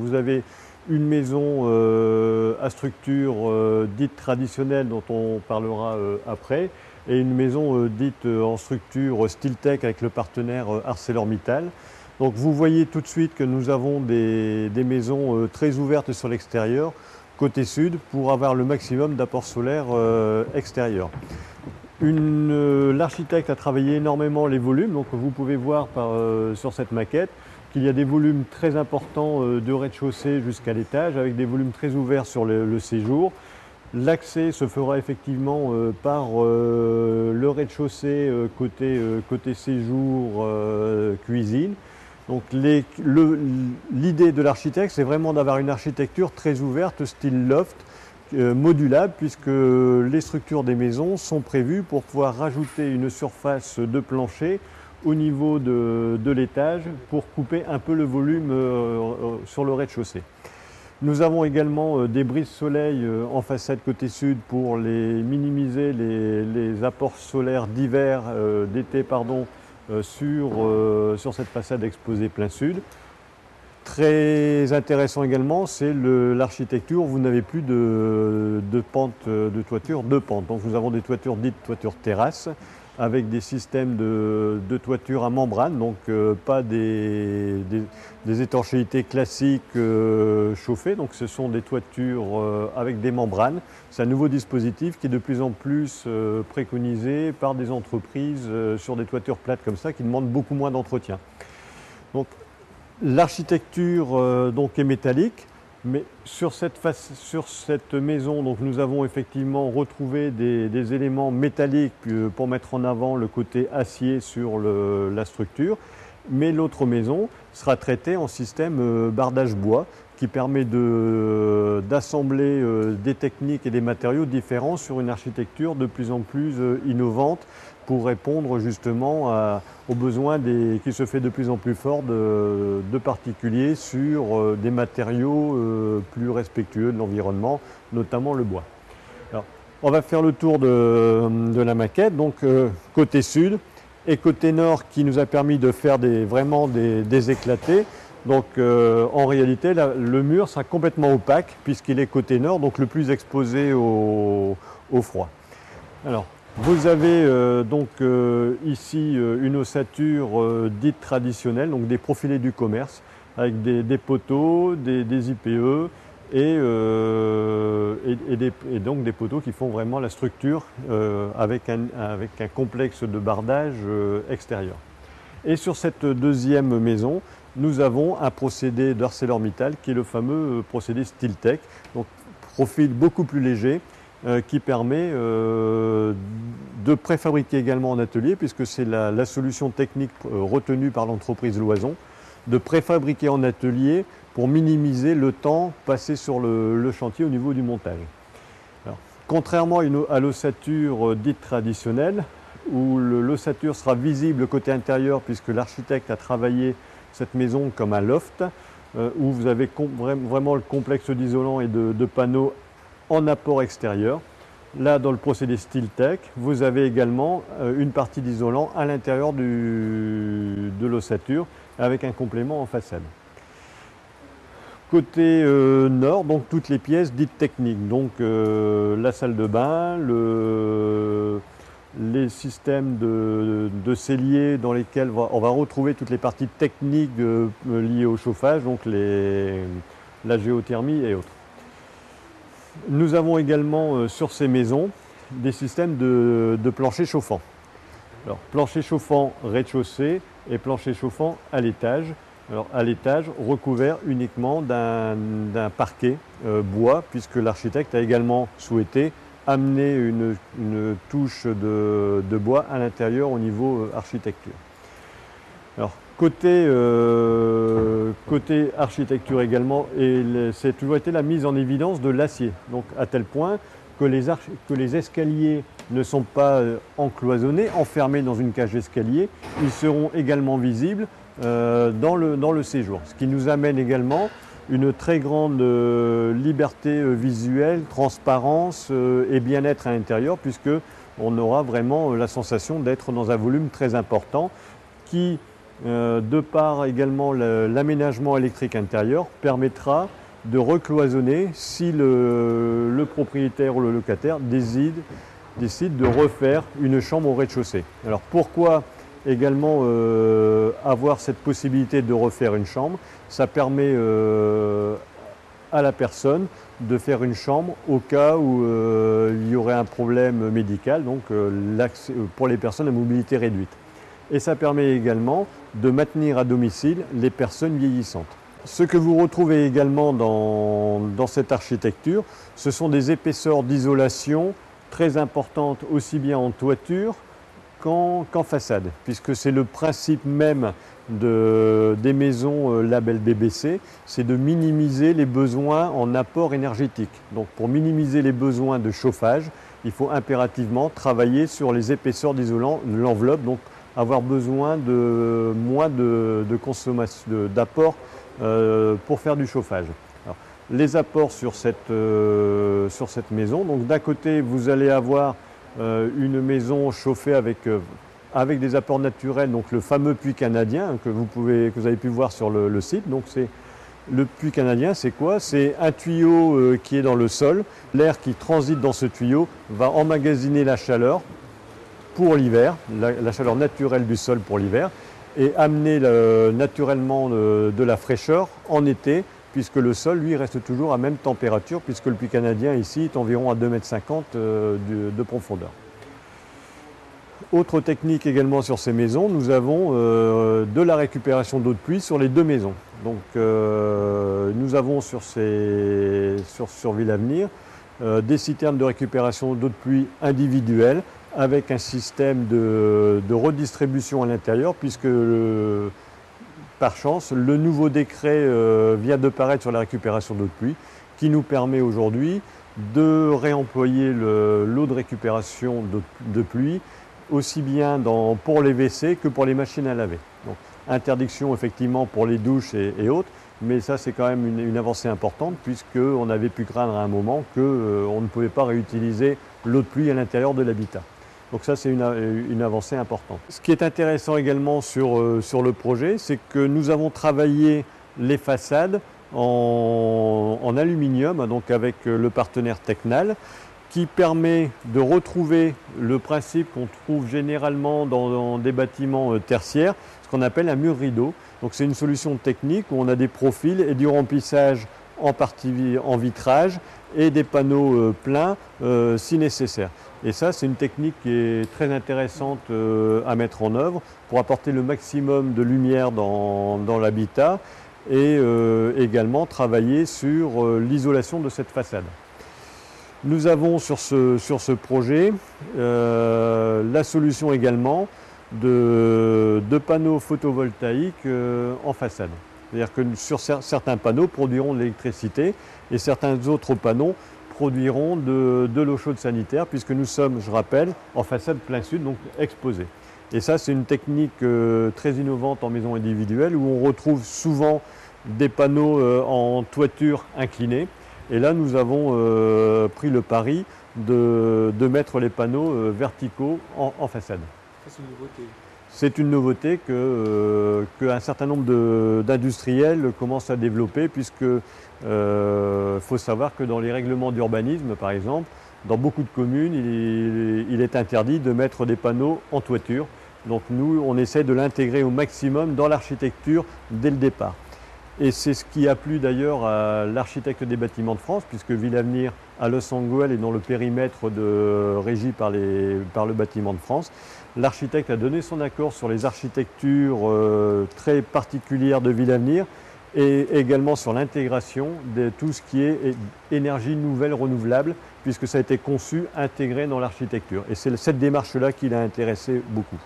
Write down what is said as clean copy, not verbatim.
vous avez une maison à structure dite traditionnelle dont on parlera après, et une maison dite en structure Steel-Tech avec le partenaire ArcelorMittal. Donc vous voyez tout de suite que nous avons des maisons très ouvertes sur l'extérieur, côté sud, pour avoir le maximum d'apport solaire extérieur. L'architecte a travaillé énormément les volumes, donc vous pouvez voir sur cette maquette qu'il y a des volumes très importants de rez-de-chaussée jusqu'à l'étage, avec des volumes très ouverts sur le séjour. L'accès se fera effectivement par le rez-de-chaussée côté séjour cuisine. Donc l'idée de l'architecte, c'est vraiment d'avoir une architecture très ouverte, style loft, modulable, puisque les structures des maisons sont prévues pour pouvoir rajouter une surface de plancher au niveau de l'étage pour couper un peu le volume sur le rez-de-chaussée. Nous avons également des brises soleil en façade côté sud pour minimiser les apports solaires d'hiver, d'été sur cette façade exposée plein sud. Très intéressant également, c'est l'architecture. Vous n'avez plus de pente de toiture, deux pentes. Donc nous avons des toitures dites toitures terrasses avec des systèmes de toiture à membrane, donc pas des étanchéités classiques chauffées. Donc ce sont des toitures avec des membranes. C'est un nouveau dispositif qui est de plus en plus préconisé par des entreprises sur des toitures plates comme ça qui demandent beaucoup moins d'entretien. Donc l'architecture est métallique, mais sur cette maison, donc, nous avons effectivement retrouvé des éléments métalliques pour mettre en avant le côté acier sur la structure. Mais l'autre maison sera traitée en système bardage bois qui permet d'assembler des techniques et des matériaux différents sur une architecture de plus en plus innovante pour répondre justement aux besoins qui se fait de plus en plus fort de particuliers sur des matériaux plus respectueux de l'environnement, notamment le bois. Alors, on va faire le tour de la maquette, donc côté sud et côté nord qui nous a permis de faire vraiment des éclatés. Donc en réalité, le mur sera complètement opaque puisqu'il est côté nord, donc le plus exposé au froid. Alors, vous avez ici une ossature dite traditionnelle, donc des profilés du commerce, avec des poteaux, des IPE et donc des poteaux qui font vraiment la structure avec un complexe de bardage extérieur. Et sur cette deuxième maison, nous avons un procédé d'ArcelorMittal qui est le fameux procédé Steel-Tech, donc profil beaucoup plus léger, qui permet de préfabriquer également en atelier, puisque c'est la solution technique retenue par l'entreprise Loison, de préfabriquer en atelier pour minimiser le temps passé sur le chantier au niveau du montage. Alors, contrairement à l'ossature dite traditionnelle, où l'ossature sera visible côté intérieur, puisque l'architecte a travaillé cette maison comme un loft, où vous avez vraiment le complexe d'isolants et de panneaux en apport extérieur. Là, dans le procédé Steel-Tech, vous avez également une partie d'isolant à l'intérieur de l'ossature avec un complément en façade. Côté nord, donc toutes les pièces dites techniques, donc la salle de bain, les systèmes de celliers dans lesquels on va retrouver toutes les parties techniques liées au chauffage, donc la géothermie et autres. Nous avons également sur ces maisons des systèmes de plancher chauffant. Alors, plancher chauffant rez-de-chaussée et plancher chauffant à l'étage. Alors, à l'étage, recouvert uniquement d'un parquet bois, puisque l'architecte a également souhaité amener une touche de bois à l'intérieur au niveau architecture. Alors, côté architecture également, c'est toujours été la mise en évidence de l'acier, donc à tel point que les escaliers ne sont pas encloisonnés, enfermés dans une cage d'escalier, ils seront également visibles dans le séjour, ce qui nous amène également une très grande liberté visuelle, transparence et bien-être à l'intérieur, puisque on aura vraiment la sensation d'être dans un volume très important qui de par également l'aménagement électrique intérieur, permettra de recloisonner si le propriétaire ou le locataire décide de refaire une chambre au rez-de-chaussée. Alors pourquoi également avoir cette possibilité de refaire une chambre? Ça permet à la personne de faire une chambre au cas où il y aurait un problème médical, donc pour les personnes à mobilité réduite. Et ça permet également de maintenir à domicile les personnes vieillissantes. Ce que vous retrouvez également dans cette architecture, ce sont des épaisseurs d'isolation très importantes aussi bien en toiture qu'en façade, puisque c'est le principe même des maisons label BBC, c'est de minimiser les besoins en apport énergétique. Donc pour minimiser les besoins de chauffage, il faut impérativement travailler sur les épaisseurs d'isolant de l'enveloppe, donc avoir besoin de moins de consommation, d'apport pour faire du chauffage. Alors, les apports sur cette maison, donc d'un côté vous allez avoir une maison chauffée avec des apports naturels, donc le fameux puits canadien que vous avez pu voir sur le site. Donc c'est le puits canadien, c'est quoi? C'est un tuyau qui est dans le sol. L'air qui transite dans ce tuyau va emmagasiner la chaleur pour l'hiver, la chaleur naturelle du sol pour l'hiver, et amener naturellement de la fraîcheur en été, puisque le sol, lui, reste toujours à même température, puisque le puits canadien, ici, est environ à 2,50 m de profondeur. Autre technique également sur ces maisons, nous avons de la récupération d'eau de pluie sur les deux maisons. Donc nous avons sur Villavenir des citernes de récupération d'eau de pluie individuelles avec un système de redistribution à l'intérieur, puisque par chance, le nouveau décret vient de paraître sur la récupération d'eau de pluie, qui nous permet aujourd'hui de réemployer l'eau de récupération de pluie, aussi bien pour les WC que pour les machines à laver. Donc, interdiction effectivement pour les douches et autres, mais ça c'est quand même une avancée importante, puisqu'on avait pu craindre à un moment qu'on ne pouvait pas réutiliser l'eau de pluie à l'intérieur de l'habitat. Donc ça, c'est une avancée importante. Ce qui est intéressant également sur le projet, c'est que nous avons travaillé les façades en aluminium, donc avec le partenaire Tecnal, qui permet de retrouver le principe qu'on trouve généralement dans des bâtiments tertiaires, ce qu'on appelle un mur rideau. Donc c'est une solution technique où on a des profils et du remplissage en partie en vitrage et des panneaux pleins si nécessaire. Et ça, c'est une technique qui est très intéressante à mettre en œuvre pour apporter le maximum de lumière dans l'habitat et également travailler sur l'isolation de cette façade. Nous avons sur ce projet la solution également de panneaux photovoltaïques en façade. C'est-à-dire que sur certains panneaux produiront de l'électricité et certains autres panneaux produiront de l'eau chaude sanitaire, puisque nous sommes, je rappelle, en façade plein sud, donc exposés. Et ça, c'est une technique très innovante en maison individuelle, où on retrouve souvent des panneaux en toiture inclinée. Et là, nous avons pris le pari de mettre les panneaux verticaux en façade. C'est une nouveauté. C'est une nouveauté qu'un certain nombre d'industriels commencent à développer, puisque faut savoir que dans les règlements d'urbanisme, par exemple, dans beaucoup de communes, il est interdit de mettre des panneaux en toiture. Donc nous, on essaie de l'intégrer au maximum dans l'architecture dès le départ. Et c'est ce qui a plu d'ailleurs à l'architecte des bâtiments de France, puisque Villavenir à Los Angeles est dans le périmètre régi par le bâtiment de France. L'architecte a donné son accord sur les architectures très particulières de Villavenir et également sur l'intégration de tout ce qui est énergie nouvelle renouvelable, puisque ça a été conçu, intégré dans l'architecture. Et c'est cette démarche-là qui l'a intéressé beaucoup.